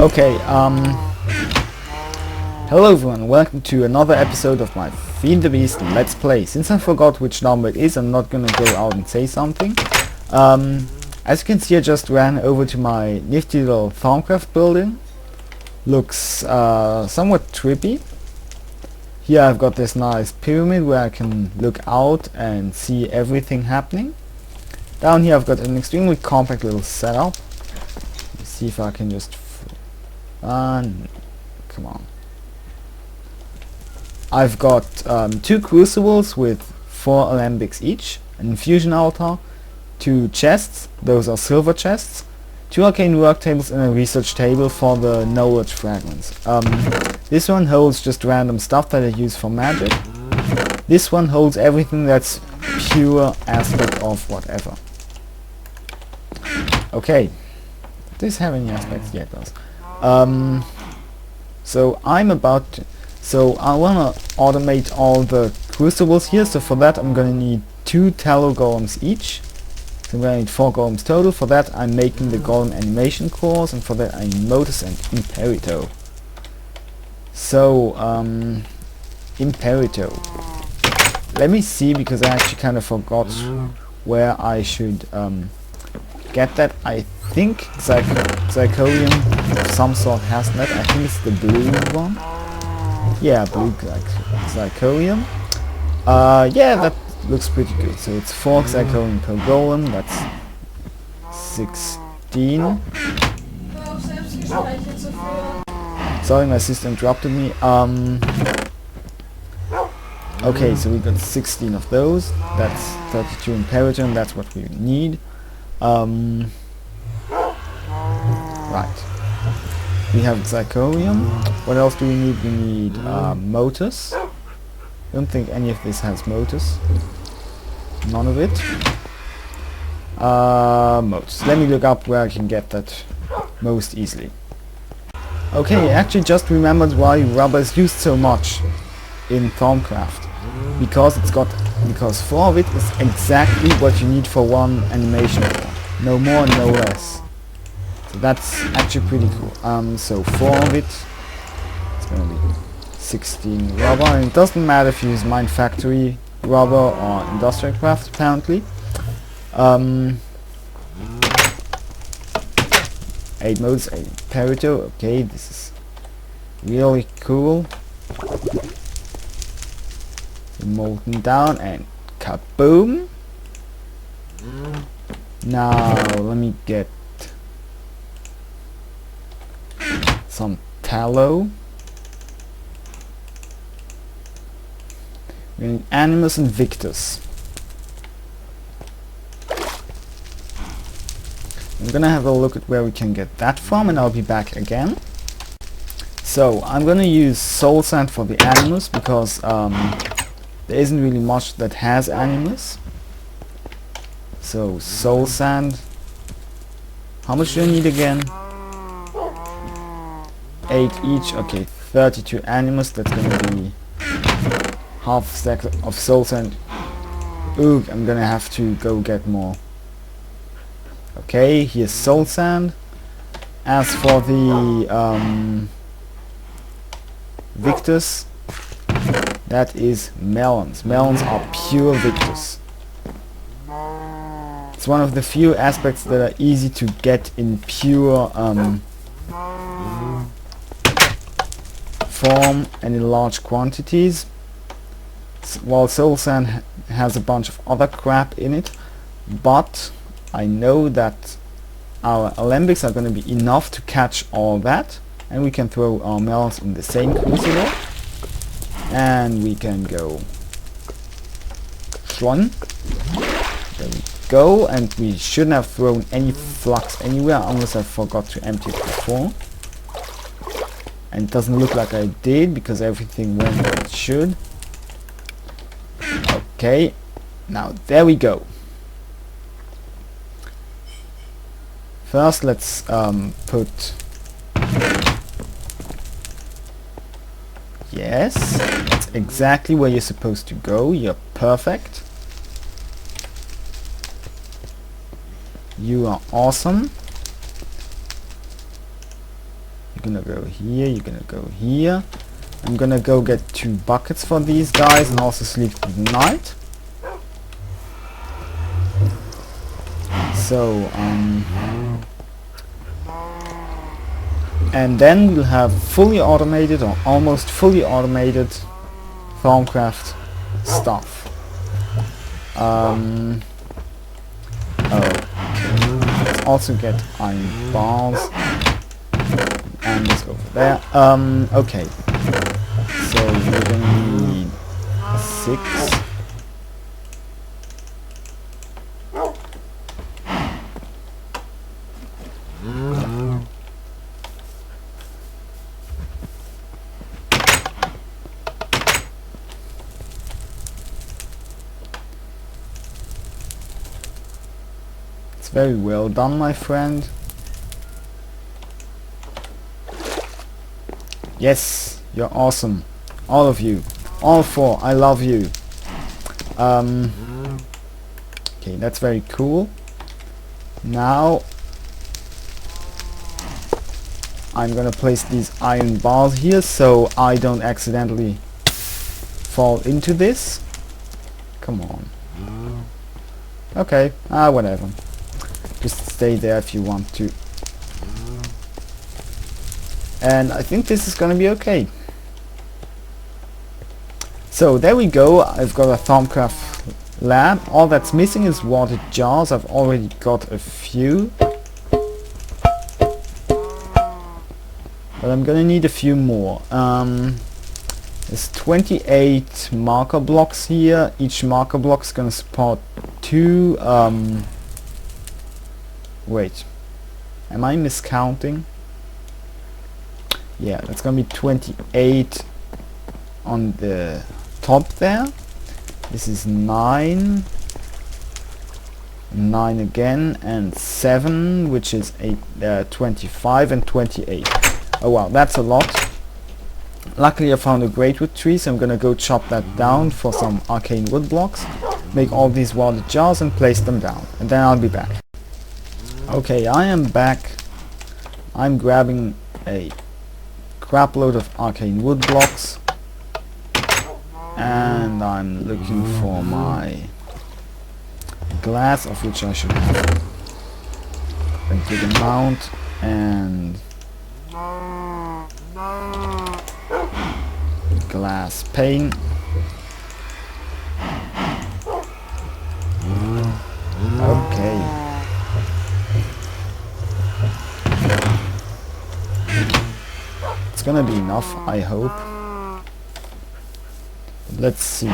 Okay, hello everyone, welcome to another episode of my Feed the Beast Let's Play. Since I forgot which number it is, I'm not gonna go out and say something. As you can see, I just ran over to my nifty little Thaumcraft building. Looks somewhat trippy. Here I've got this nice pyramid where I can look out and see everything happening. Down here I've got an extremely compact little setup. Let's see if I can just come on. I've got 2 crucibles with 4 alembics each, an infusion altar, 2 chests, those are silver chests, 2 arcane work tables and a research table for the knowledge fragments. This one holds just random stuff that I use for magic. This one holds everything that's pure aspect of whatever. Okay. Does this have any aspects? Yeah, it does. So I'm about to, I wanna automate all the crucibles here, so for that I'm gonna need 2 tallow golems each. So I'm gonna need 4 golems total. For that I'm making the golem animation cores, and for that I need Motus and Imperito. So Imperito. Let me see, because I actually kind of forgot where I should get that. I think Zycolium of some sort has that. I think it's the blue one. Yeah, blue Zycolium. Yeah, that looks pretty good. So it's 4 Zycolium per golem. That's 16. Sorry, my sister interrupted me. Okay, so we got 16 of those. That's 32 Imperator, and that's what we need. Right. We have Zycolium. What else do we need? We need Motus. I don't think any of this has Motus. None of it. Motus. Let me look up where I can get that most easily. Okay, I actually just remembered why rubber is used so much in Thaumcraft. Because 4 of it is exactly what you need for 1 animation core. No more, no less. So that's actually pretty cool. So 4 of it, it's gonna be 16 rubber, and it doesn't matter if you use MineFactory rubber or Industrial Craft, apparently. 8 modes, 8 Imperito. Okay, this is really cool. Molten down and kaboom. Now let me get some tallow. We need Animus and Victus. I'm gonna have a look at where we can get that from, and I'll be back again. So I'm gonna use soul sand for the Animus, because there isn't really much that has Animus. So soul sand. How much do I need again? 8 each. Okay, 32 Animus. That's gonna be half stack of soul sand. Ooh, I'm gonna have to go get more. Okay, here's soul sand. As for the Victus, that is melons. Melons are pure Victus. It's one of the few aspects that are easy to get in pure form and in large quantities. While soul sand has a bunch of other crap in it, but I know that our alembics are going to be enough to catch all that, and we can throw our melons in the same crucible, and we can go one. There we go, and we shouldn't have thrown any flux anywhere unless I forgot to empty it before. And it doesn't look like I did, because everything went where it should. Okay, now there we go. First let's put... Yes, that's exactly where you're supposed to go. You're perfect. You are awesome. gonna go here, you're gonna go here. I'm gonna go get 2 buckets for these guys and also sleep tonight. So, and then we'll have fully automated or almost fully automated Thaumcraft stuff. Okay. Let's also get iron bars. And let's go over there. Okay. So we're gonna need 6. It's very well done, my friend. Yes, you're awesome. All of you. All 4. I love you. Okay, that's very cool. Now I'm gonna place these iron bars here so I don't accidentally fall into this. Come on. Okay, whatever. Just stay there if you want to. And I think this is gonna be okay. So there we go. I've got a Thaumcraft lab. All that's missing is water jars. I've already got a few. But I'm gonna need a few more. There's 28 marker blocks here. Each marker block is gonna support 2 wait, am I miscounting? Yeah, that's gonna be 28 on the top there. This is 9, 9 again, and 7, which is 25 and 28. Oh wow, that's a lot. Luckily I found a great wood tree, so I'm gonna go chop that down for some arcane wood blocks, make all these water jars and place them down, and then I'll be back. Okay, I am back. I'm grabbing a crap load of arcane wood blocks and I'm looking for my glass, of which I should have a good amount, and glass pane. Okay. It's gonna be enough, I hope. Let's see.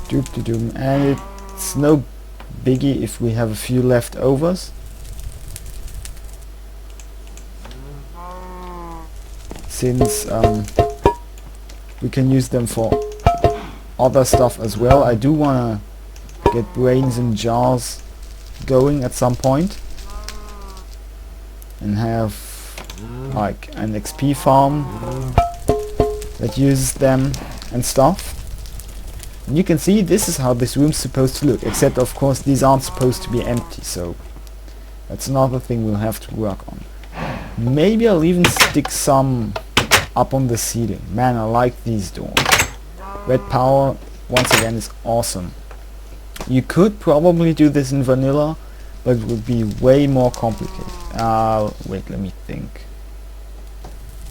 Doop-de-doom, and it's no biggie if we have a few leftovers. Since we can use them for other stuff as well. I do wanna get brains in jars going at some point and have like an XP farm that uses them and stuff. And you can see this is how this room's supposed to look, except of course these aren't supposed to be empty, so that's another thing we'll have to work on. Maybe I'll even stick some up on the ceiling. Man, I like these doors. Red power once again is awesome. You could probably do this in vanilla, but it would be way more complicated. Wait, let me think.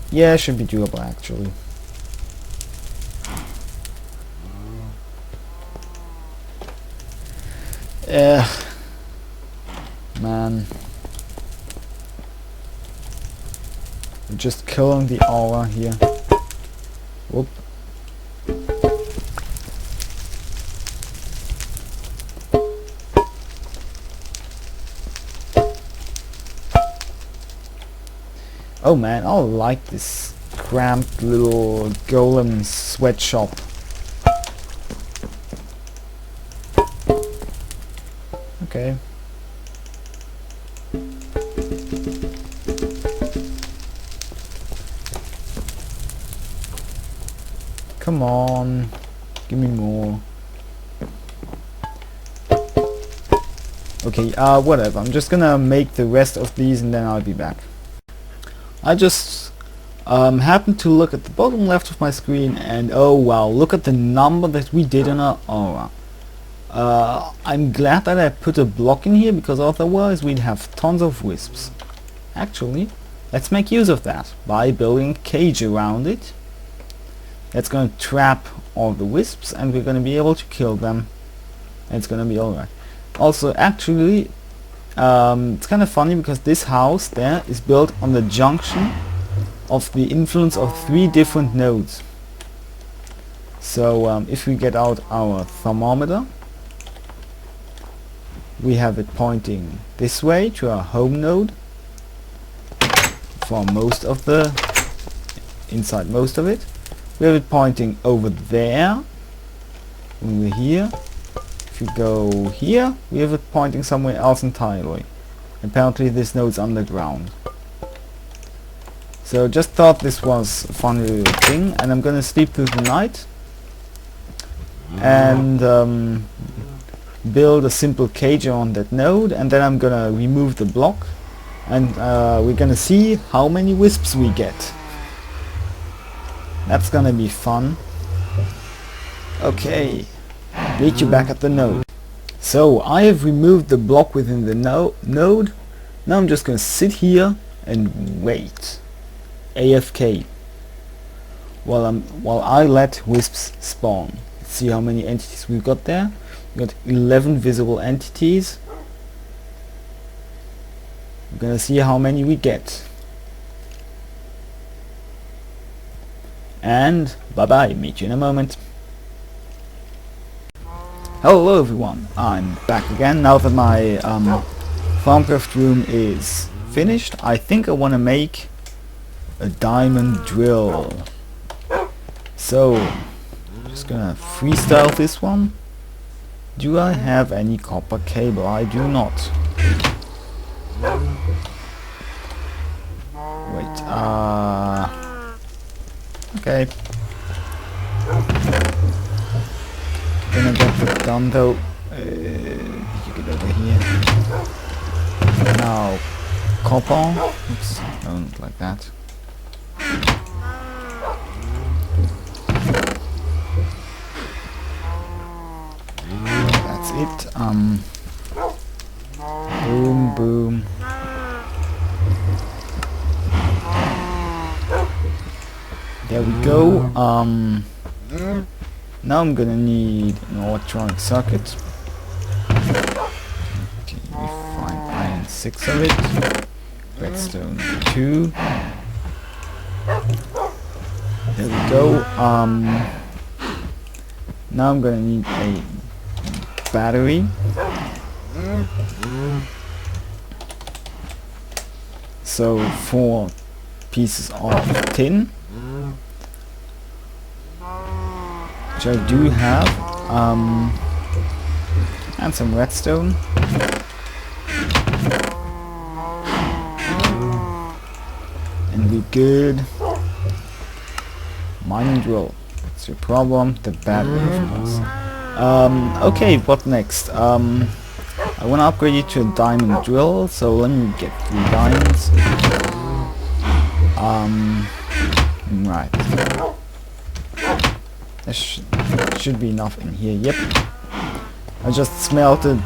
Yeah, it should be doable actually. Man. I'm just killing the aura here. Whoop. Oh man, I like this cramped little golem sweatshop. Okay. Come on. Give me more. Okay, whatever. I'm just gonna make the rest of these and then I'll be back. I just happened to look at the bottom left of my screen and oh wow, look at the number that we did on our aura. I'm glad that I put a block in here because otherwise we'd have tons of wisps. Actually, let's make use of that by building a cage around it. That's going to trap all the wisps and we're going to be able to kill them. And it's going to be alright. Also, actually, it's kind of funny because this house there is built on the junction of the influence of 3 different nodes. So if we get out our thermometer, we have it pointing this way to our home node for most of the inside most of it. We have it pointing over there when we're here. If you go here, we have it pointing somewhere else entirely. Apparently this node's underground. So just thought this was a fun little thing, and I'm gonna sleep through the night and build a simple cage on that node, and then I'm gonna remove the block and we're gonna see how many wisps we get. That's gonna be fun. Okay, meet you back at the node. So I have removed the block within the node. Now I'm just gonna sit here and wait. AFK. While I let wisps spawn. Let's see how many entities we've got there. We've got 11 visible entities. We're gonna see how many we get. And bye bye, meet you in a moment. Hello everyone, I'm back again. Now that my Thaumcraft room is finished, I think I want to make a diamond drill. So, just gonna freestyle this one. Do I have any copper cable? I do not. Wait, okay. Gonna get it done though. You get over here. Now, copper. Oops, no, not like that. That's it. Boom, boom. There we go. Now I'm gonna need an electronic circuit. Okay, we find iron 6 of it. Redstone 2. There we go. Now I'm gonna need a battery. So 4 pieces of tin, which I do have, and some redstone. And we're good. Mine and drill. What's your problem? The battery, of course. Okay, what next? I want to upgrade you to a diamond drill, so let me get 3 diamonds. Right. There should be enough in here. Yep. I just smelted.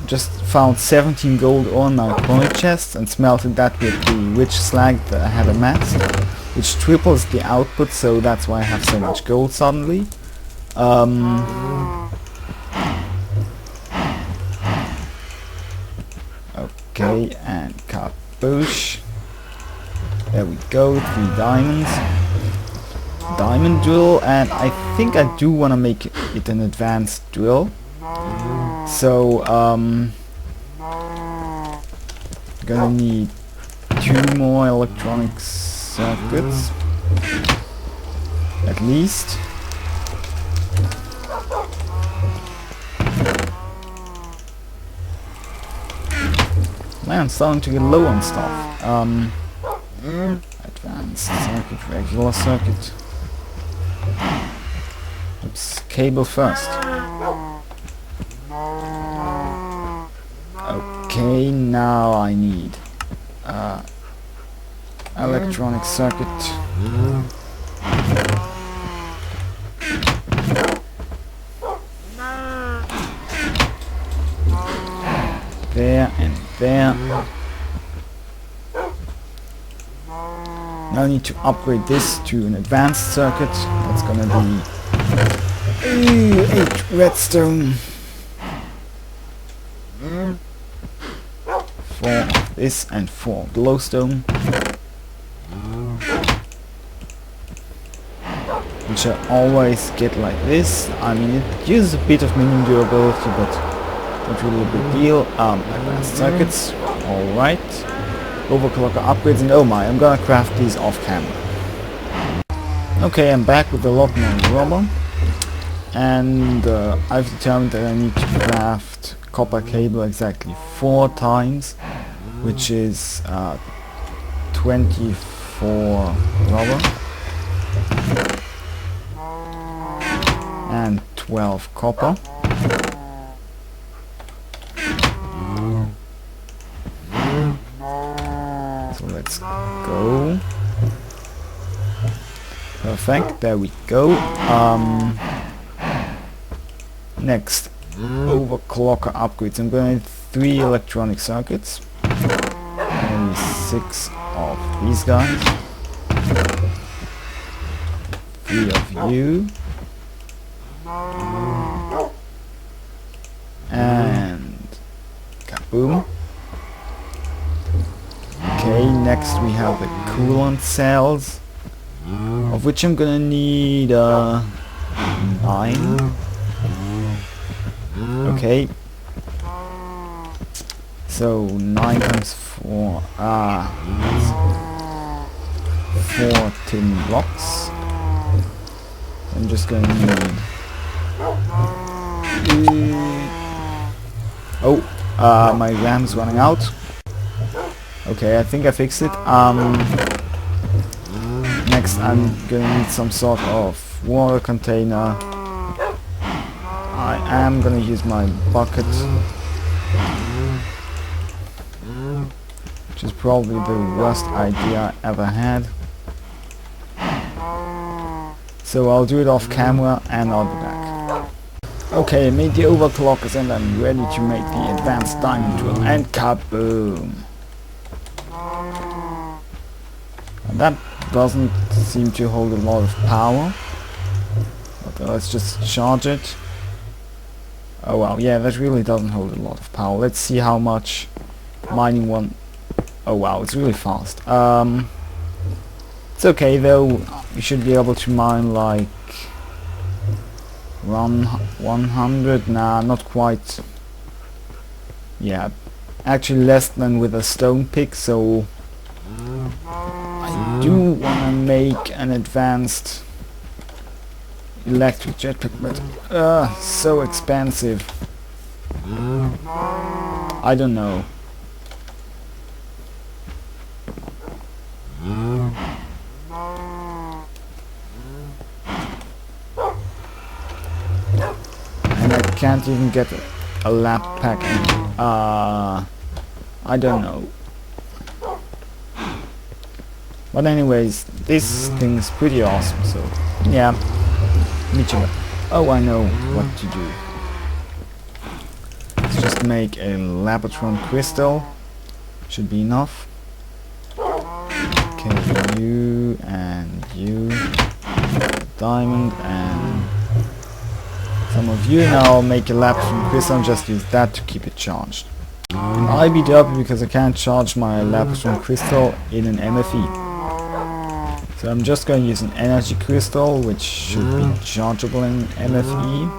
Just found 17 gold on my coin chest and smelted that with the rich slag that I had amassed, which triples the output. So that's why I have so much gold suddenly. Okay, and kaboosh. There we go, 3 diamonds. Diamond drill, and I think I do want to make it an advanced drill. So, gonna need 2 more electronic circuits. At least. Man, I'm starting to get low on stuff. Advanced circuit, regular circuit. Oops, cable first. Okay, now I need electronic circuit. There and there. Now I need to upgrade this to an advanced circuit. That's gonna be 8 redstone. 4 of this and 4 glowstone. Which I always get like this. I mean, it uses a bit of minimum durability, but not really a big deal. Advanced circuits, alright. Overclocker upgrades, and oh my, I'm gonna craft these off camera. Okay, I'm back with a lot more rubber. And I've determined that I need to craft copper cable exactly 4 times, which is 24 rubber. And 12 copper. So let's go. Perfect, there we go. Next, overclocker upgrades. I'm going to need 3 electronic circuits. Maybe 6 of these guys. 3 of you. And kaboom. Okay, next we have the coolant cells, of which I'm gonna need 9. Okay. So 9 times 4. 4 tin blocks. I'm just gonna need. My RAM's running out. Okay, I think I fixed it. Next I'm gonna need some sort of water container. I am gonna use my bucket, which is probably the worst idea I ever had. So I'll do it off camera and I'll be back. Okay, I made the overclockers and I'm ready to make the advanced diamond drill, and kaboom! And that doesn't seem to hold a lot of power. But let's just charge it. Oh wow, yeah, that really doesn't hold a lot of power. Let's see how much mining one. Oh wow, it's really fast. It's okay though. You should be able to mine like 100. Nah, not quite. Yeah, actually less than with a stone pick. So I do want to make an advanced electric jetpack, but so expensive. I don't know. And I can't even get a lab pack. I don't know. But anyways, this thing's pretty awesome, so yeah. Oh, I know what to do. Let's just make a Labotron crystal. Should be enough. Okay, you and you. Diamond and some of you. Now I'll make a Labotron crystal and just use that to keep it charged. And I'll be derpy because I can't charge my Labotron crystal in an MFE. So I'm just going to use an energy crystal, which should be chargeable in MFE.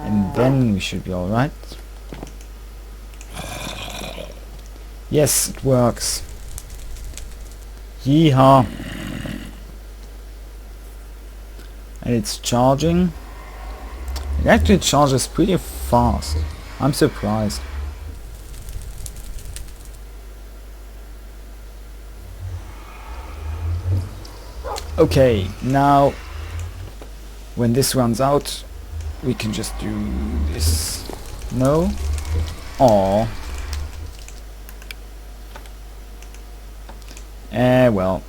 And then we should be alright. Yes, it works. Yeehaw! And it's charging. It actually charges pretty fast. I'm surprised. Okay, now when this runs out, we can just do this. No? Aww. Well,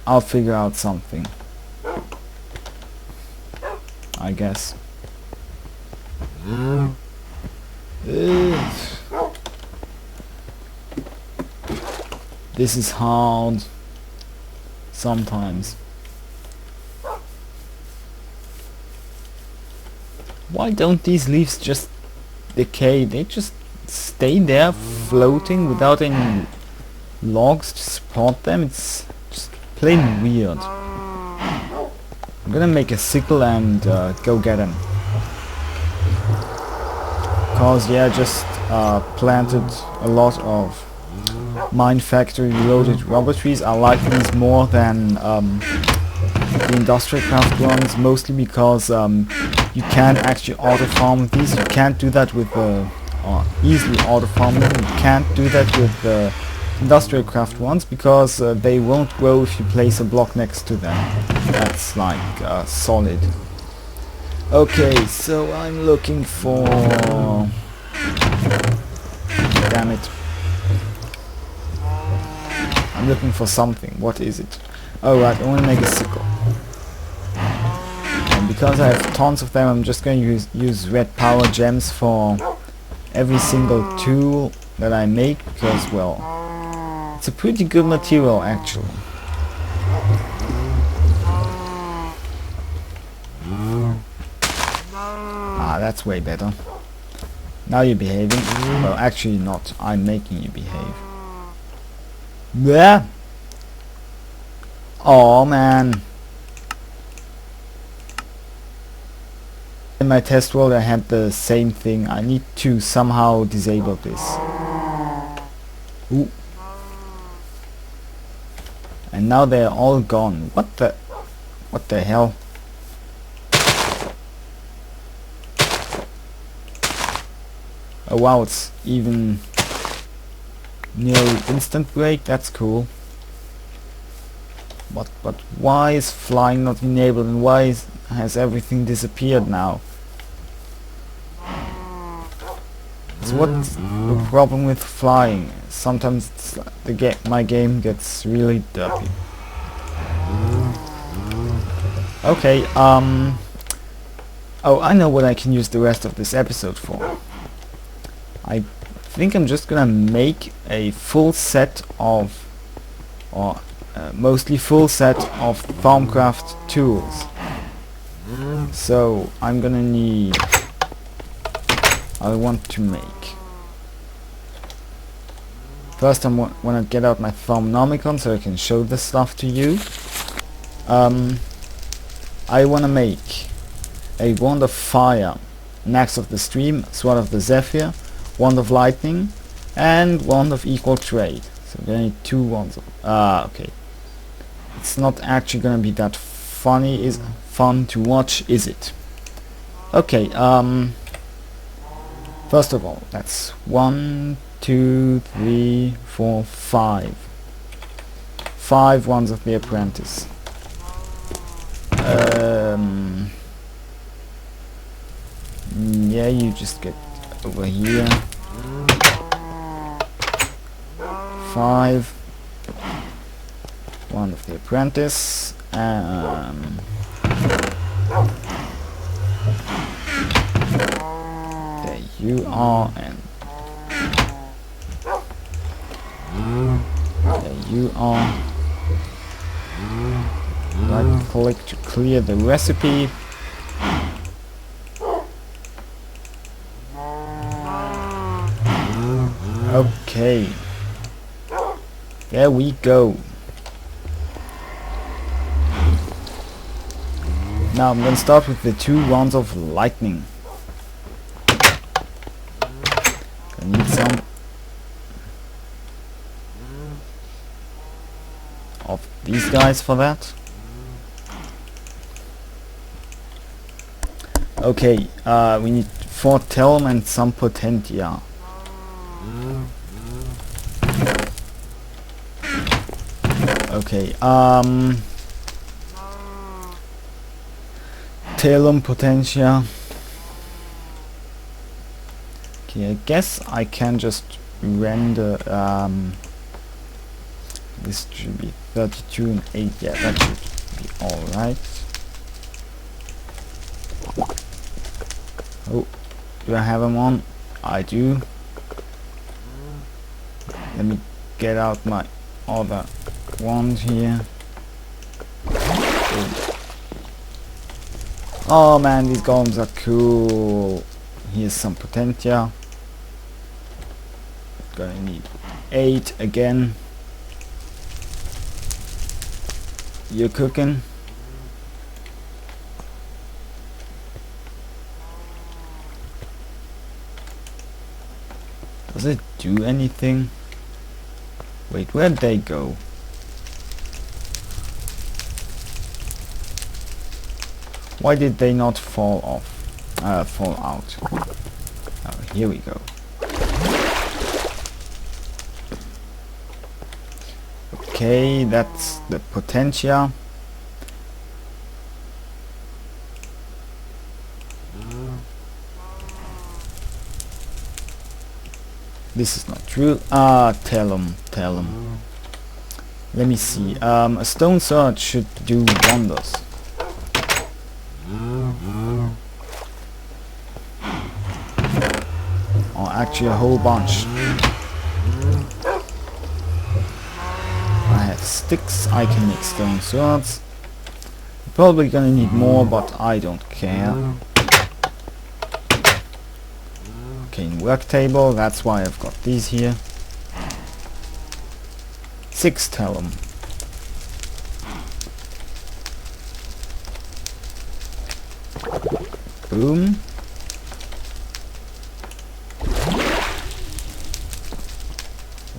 I'll figure out something, I guess. This is hard sometimes. Why don't these leaves just decay? They just stay there floating without any logs to support them. It's just plain weird. I'm gonna make a sickle and go get them. Cause yeah, just planted a lot of MineFactory reloaded rubber trees. I like these more than the industrial craft ones, mostly because you can actually auto farm these. You can't do that with the easily auto farm them. You can't do that with the industrial craft ones because they won't grow if you place a block next to them. That's like solid. Okay, so I'm looking for... Damn it. I'm looking for something. What is it? Oh right, I want to make a sickle. And because I have tons of them, I'm just going to use red power gems for every single tool that I make, because, well, it's a pretty good material actually. Ah, that's way better. Now you're behaving. Well, actually not. I'm making you behave. Yeah. Oh man. In my test world I had the same thing. I need to somehow disable this. Ooh. And now they're all gone. What the hell? Oh wow, it's even nearly instant break. That's cool. But why is flying not enabled, and why has everything disappeared now? So what's the problem with flying? Sometimes it's my game gets really derpy. Okay, oh, I know what I can use the rest of this episode for. I think I'm just gonna make a full set of, or mostly full set of Thaumcraft tools. So I'm gonna need, I want to make, first I want to get out my Thaumnomicon so I can show this stuff to you. I want to make a Wand of Fire, an Axe of the Stream, Sword of the Zephyr, Wand of Lightning, and Wand of Equal Trade. So we're gonna need 2 wands of... okay. It's not actually gonna be that fun to watch, is it? Okay, first of all, that's 1, 2, 3, 4, 5. 5 Wands of the Apprentice. Yeah, you just get over here. 5. Wand of the Apprentice. There you are, and there you are. Right click to clear the recipe. Okay, there we go. Now I'm going to start with the 2 Wands of Lightning. I need some of these guys for that. Okay, we need 4 Telm and some Potentia. Talum Potentia. Okay, I guess I can just render this should be 32 and 8. Yeah, that should be alright. Oh, do I have them on? I do. Let me get out my other wand here. Oh man, these golems are cool. Here's some potentia. Gonna need 8 again. You're cooking. Does it do anything? Wait, where'd they go? Why did they not fall off? Fall out. Oh, here we go. Okay, that's the potentia. This is not true. Talum. Let me see. A stone sword should do wonders. Or actually a whole bunch. I have sticks, I can make stone swords. Probably gonna need more, but I don't care. Okay, work table, that's why I've got these here. 6 talum. Boom.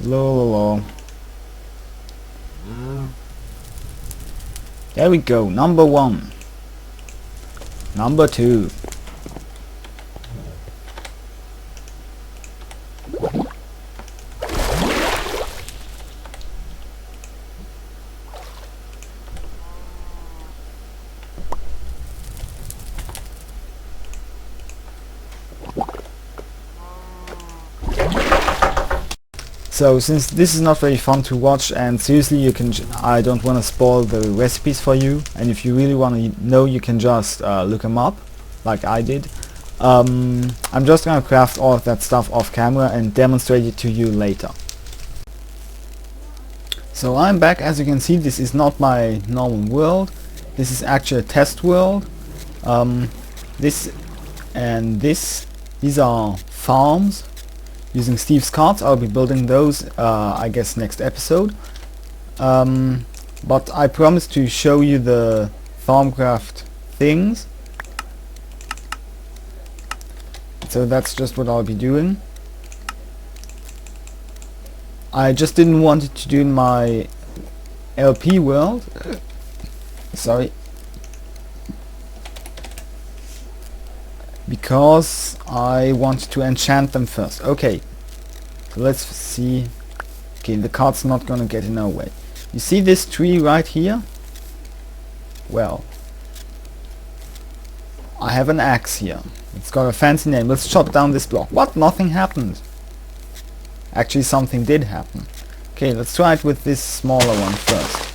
Lol. There we go, number 1. Number 2. So since this is not very fun to watch, and seriously you can I don't want to spoil the recipes for you, and if you really want to know you can just look them up like I did. I'm just gonna craft all of that stuff off camera and demonstrate it to you later. So I'm back. As you can see, this is not my normal world. This is actually a test world. This and this, these are farms. Using Steve's cards, I'll be building those, I guess, next episode. But I promise to show you the Thaumcraft things. So that's just what I'll be doing. I just didn't want it to do in my LP world. Sorry. Because I want to enchant them first. Okay, so let's see. Okay, the card's not gonna get in our way. You see this tree right here? Well, I have an axe here. It's got a fancy name. Let's chop down this block. What? Nothing happened. Actually, something did happen. Okay, let's try it with this smaller one first.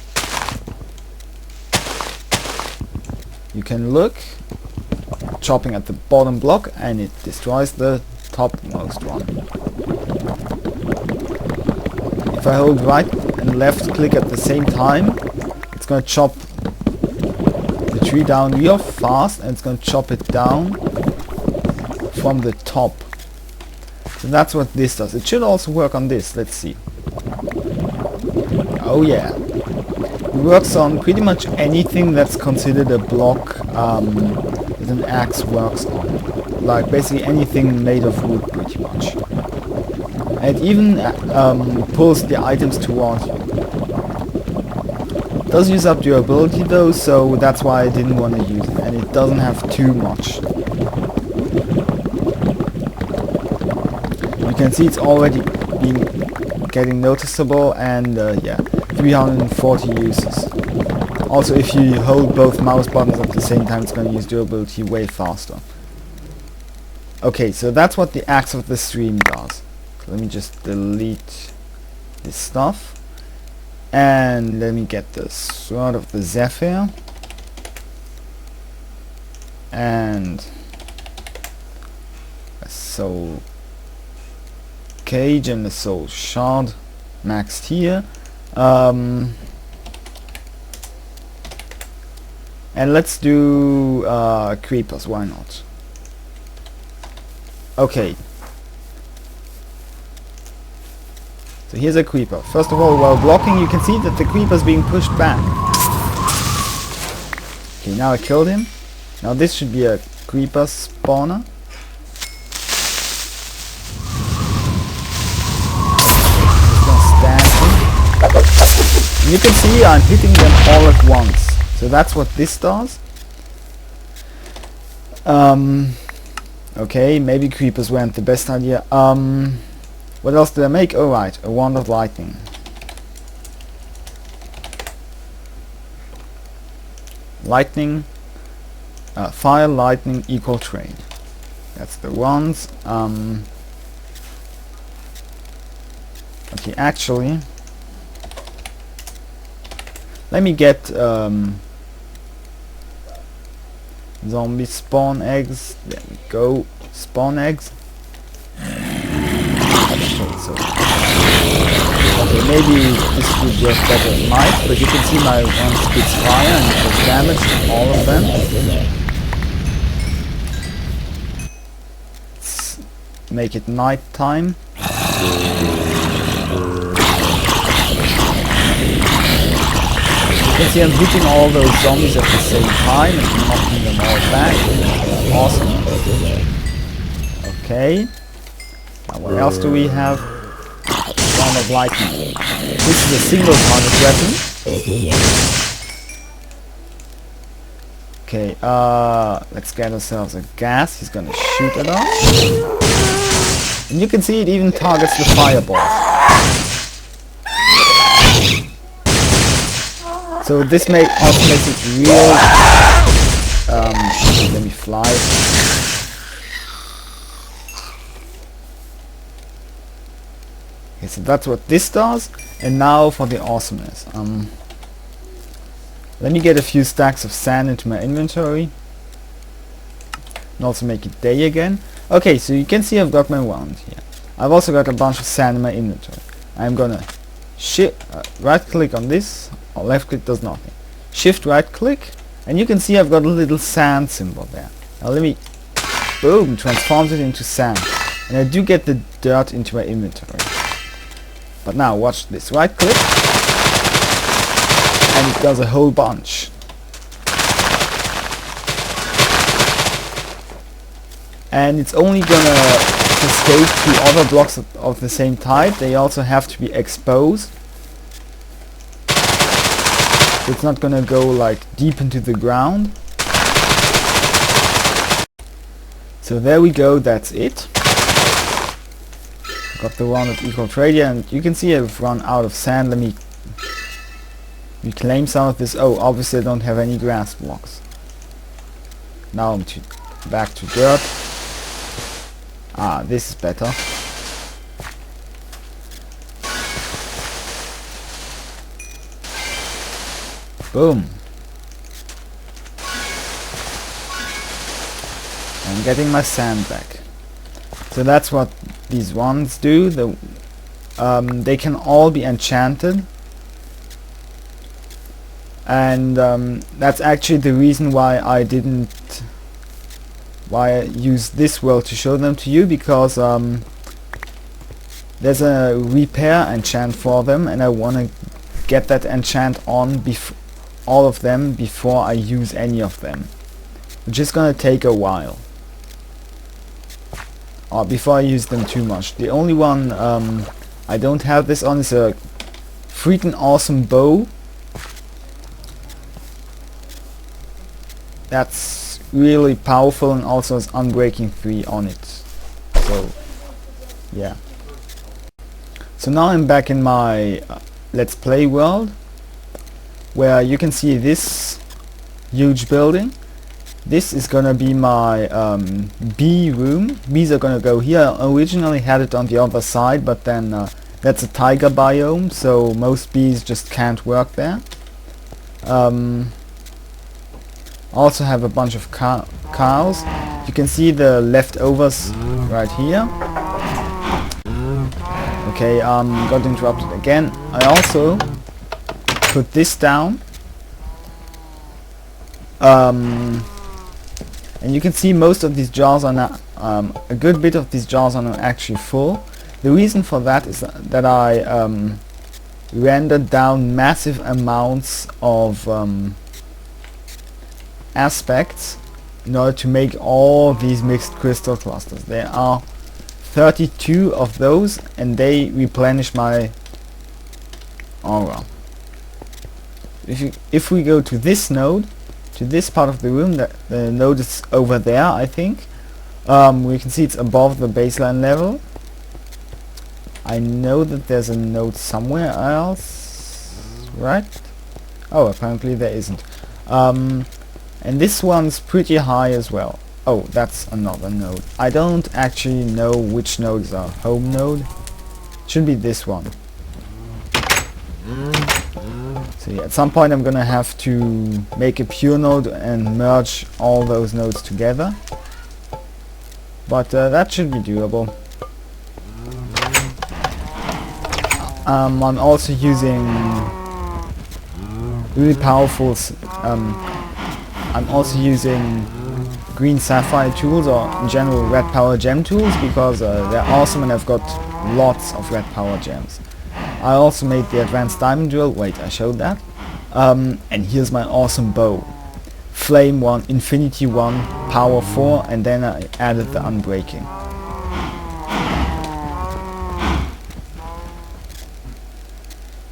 You can look. Chopping at the bottom block and it destroys the topmost one. If I hold right and left click at the same time, it's going to chop the tree down real fast, and it's going to chop it down from the top. So that's what this does. It should also work on this. Let's see. Oh yeah. It works on pretty much anything that's considered a block that an axe works on. Like basically anything made of wood pretty much. And it even pulls the items towards you. It does use up durability though, so that's why I didn't want to use it. And it doesn't have too much. You can see it's already been getting noticeable, and yeah, 340 uses. Also, if you hold both mouse buttons at the same time, it's going to use durability way faster. Okay, so that's what the axe of the stream does. So let me just delete this stuff. And let me get the sword of the Zephyr. And a soul cage and a soul shard maxed here. And let's do creepers, why not? Okay. So here's a creeper. First of all, while blocking, you can see that the creeper's being pushed back. Okay, now I killed him. Now this should be a creeper spawner. And you can see I'm hitting them all at once. So that's what this does. Okay, maybe creepers weren't the best idea. What else did I make? Oh right, a wand of lightning. Lightning, fire, lightning, equal trade. That's the wands. Okay, actually, let me get zombie spawn eggs. There we go. Spawn eggs. Okay, maybe this would work better at night, but you can see my one spits fire and it does damage to all of them. Let's make it night time. You can see I'm hitting all those zombies at the same time and knocking them all back. Awesome. Okay. Now what else do we have? Round of lightning. This is a single target weapon. Okay, let's get ourselves a gas. He's gonna shoot at us. And you can see it even targets the fireballs. So this also makes it real. Let me fly. Okay, so that's what this does. And now for the awesomeness. Let me get a few stacks of sand into my inventory. And also make it day again. Okay, so you can see I've got my wand here. I've also got a bunch of sand in my inventory. I'm gonna right click on this. Or left click does nothing. Shift right click, and you can see I've got a little sand symbol there. Now let me, boom, transforms it into sand. And I do get the dirt into my inventory. But now watch this, right click, and it does a whole bunch. And it's only gonna cascade to other blocks of the same type. They also have to be exposed. It's not gonna go like deep into the ground. So there we go, that's it. Got the one of equal trade here, and you can see I've run out of sand. Let me reclaim some of this. Oh, obviously I don't have any grass blocks. Now I'm back to dirt. Ah, this is better. Boom. I'm getting my sand back. So that's what these ones do. They can all be enchanted. And that's actually the reason why I used this world to show them to you, because there's a repair enchant for them, and I want to get that enchant on all of them before I use any of them, which is gonna take a while, or before I use them too much. The only one I don't have this on is a freaking awesome bow. That's really powerful and also has Unbreaking 3 on it. So yeah. So now I'm back in my Let's Play world. where you can see this huge building. This is gonna be my bee room. Bees are gonna go here. I originally had it on the other side, but then that's a tiger biome, so most bees just can't work there. Also have a bunch of cows. You can see the leftovers right here. Okay, got interrupted again. I also put this down. And you can see most of these jars are not, a good bit of these jars are not actually full. The reason for that is that I rendered down massive amounts of aspects in order to make all these mixed crystal clusters. There are 32 of those, and they replenish my aura. If we go to this node, to this part of the room, the node is over there, I think. We can see it's above the baseline level. I know that there's a node somewhere else, right? Oh, apparently there isn't. And this one's pretty high as well. Oh, that's another node. I don't actually know which node is our home node. Should be this one. So yeah, at some point I'm gonna have to make a pure node and merge all those nodes together. But that should be doable. I'm also using really powerful I'm also using green sapphire tools, or in general red power gem tools, because they're awesome and I've got lots of red power gems. I also made the advanced diamond drill. Wait, I showed that. And here's my awesome bow. Flame 1, Infinity 1, Power 4, and then I added the Unbreaking.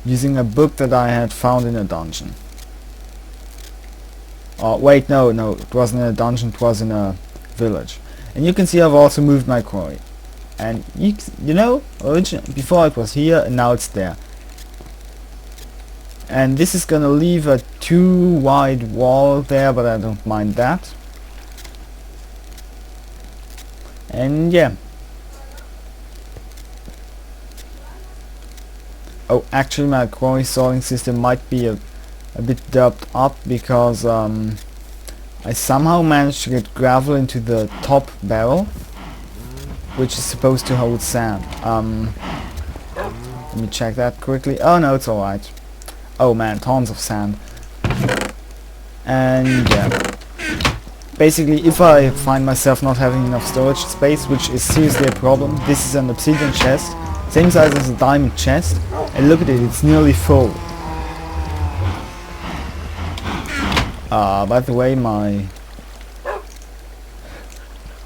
Using a book that I had found in a dungeon. Oh wait, no, it wasn't in a dungeon, it was in a village. And you can see I've also moved my quarry. And you know, before it was here and now it's there. And this is gonna leave a too wide wall there, but I don't mind that. And yeah. Oh, actually my quarry sorting system might be a bit dubbed up, because I somehow managed to get gravel into the top barrel, which is supposed to hold sand. Let me check that quickly. Oh no, it's alright. Oh man, tons of sand. And yeah, basically if I find myself not having enough storage space, which is seriously a problem, this is an obsidian chest, same size as a diamond chest, and look at it, it's nearly full. By the way,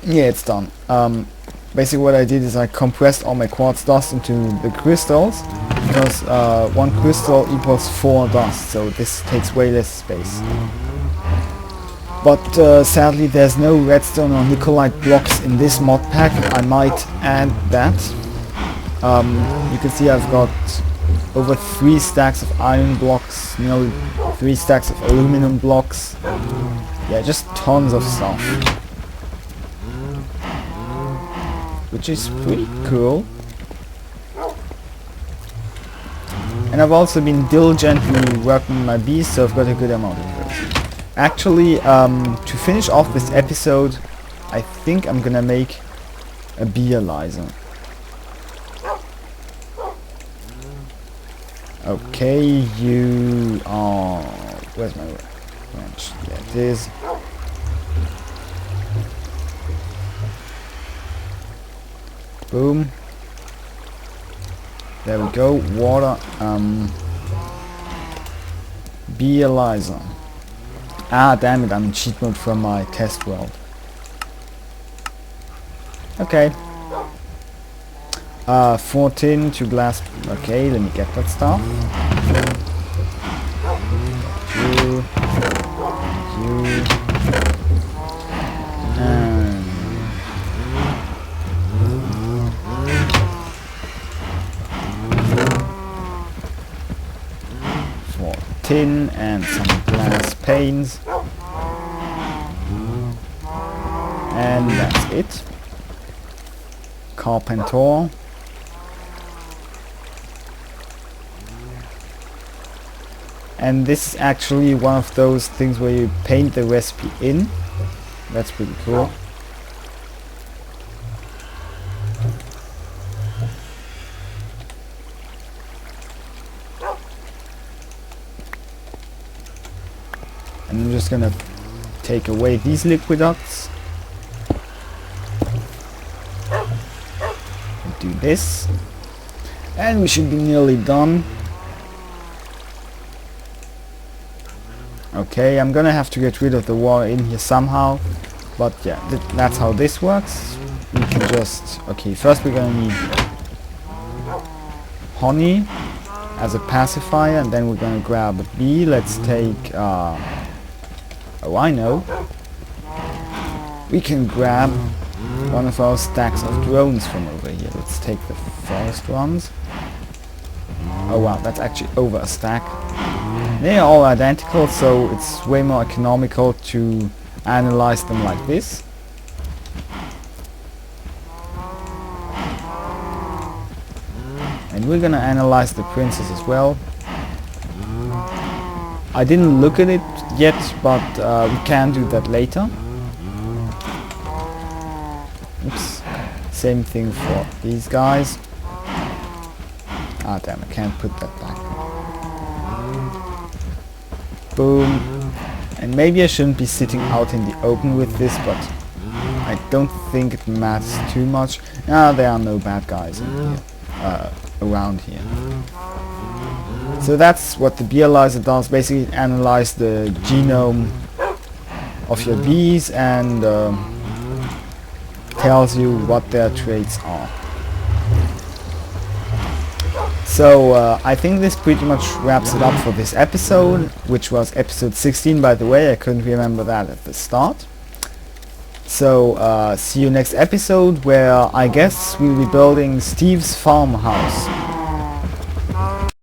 yeah, it's done. Basically what I did is I compressed all my quartz dust into the crystals, because 1 crystal equals 4 dust, so this takes way less space. But sadly there's no redstone or nickelite blocks in this mod pack. I might add that. You can see I've got over 3 stacks of iron blocks, nearly 3 stacks of aluminum blocks. Yeah, just tons of stuff. Which is pretty cool. And I've also been diligently working my bees, so I've got a good amount of those. Actually, to finish off this episode, I think I'm gonna make a bee Eliza. Okay, you are... where's my wrench? There it is. Boom. There we go. Water. Bee Eliza. Ah, damn it, I'm in cheat mode from my test world. Okay. 14 to glass. Okay, let me get that stuff. You. And 14. tin and some glass panes. And that's it. Carpenter. And this is actually one of those things where you paint the recipe in. That's pretty cool. And I'm just gonna take away these liquid ducts. Do this. And we should be nearly done. Okay, I'm gonna have to get rid of the water in here somehow, but yeah, that's how this works. We can just, okay, first we're gonna need honey as a pacifier, and then we're gonna grab a bee. Let's take, oh, I know. We can grab one of our stacks of drones from over here. Let's take the first ones. Oh wow, that's actually over a stack. They are all identical, so it's way more economical to analyze them like this. And we're gonna analyze the princess as well. I didn't look at it yet, but we can do that later. Oops. Same thing for these guys. Ah damn, I can't put that back. Boom. And maybe I shouldn't be sitting out in the open with this, but I don't think it matters too much. Ah, there are no bad guys in here, around here. So that's what the bee analyzer does, basically analyze the genome of your bees and tells you what their traits are. So I think this pretty much wraps it up for this episode, which was episode 16 by the way. I couldn't remember that at the start. So see you next episode, where I guess we'll be building Steve's farmhouse.